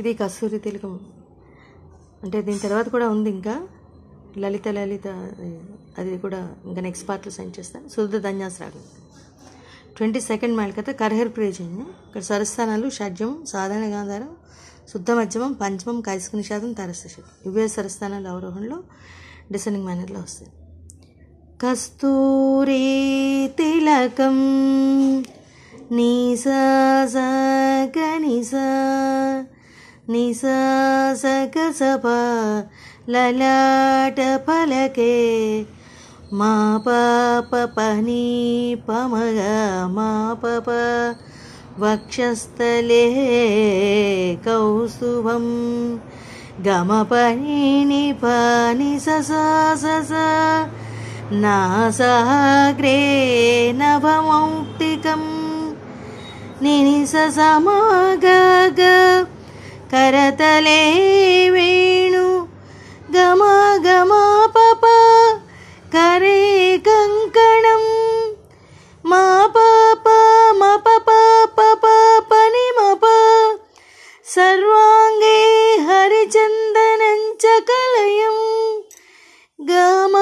ఇది కస్తూరి తిలకం. అంటే దీని తర్వాత కూడా ఉంది ఇంకా లలిత అది కూడా ఇంకా నెక్స్ట్ పార్ట్లో సెండ్ చేస్తాను. శుద్ధ ధన్యాస్ రాగం 22nd మేళకత కర్హర్ ప్రియజన్యం. ఇక్కడ స్వరస్థానాలు షడ్జమం, సాధారణ గాంధారం, శుద్ధ మధ్యమం, పంచమం, కైసిక నిషాదం, తరస్థశం. ఇవే స్వరస్థానాలు అవరోహణలో డిసెండింగ్ మేనర్లో వస్తాయి. కస్తూరి తిలకం నిసా నిసా నిసా సగ సప లలాట ఫలకే మా పాప పని పమగ మా పప వక్షస్థలే కౌస్తుభం గమ పని పని ససా ససా నాసాగ్రే నభమౌక్తికం నినిస సమాగ కరతలే వేణు గమ గమ పప కరే కంకణం మా పాప మ పప పప పని మప సర్వాంగే హరిచందనంచ కలయం గమ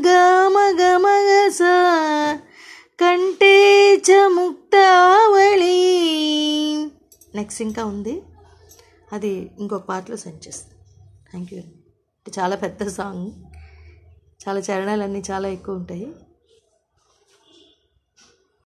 గమ గమ గస కంటే చ ముక్తావళి. నెక్స్ట్ ఇంకా ఉంది, అది ఇంకొక పార్ట్లో సెండ్ చేస్తాను. Thank you. చాలా పెద్ద సాంగ్, చాలా చరణాలన్నీ చాలా ఎక్కువ ఉంటాయి.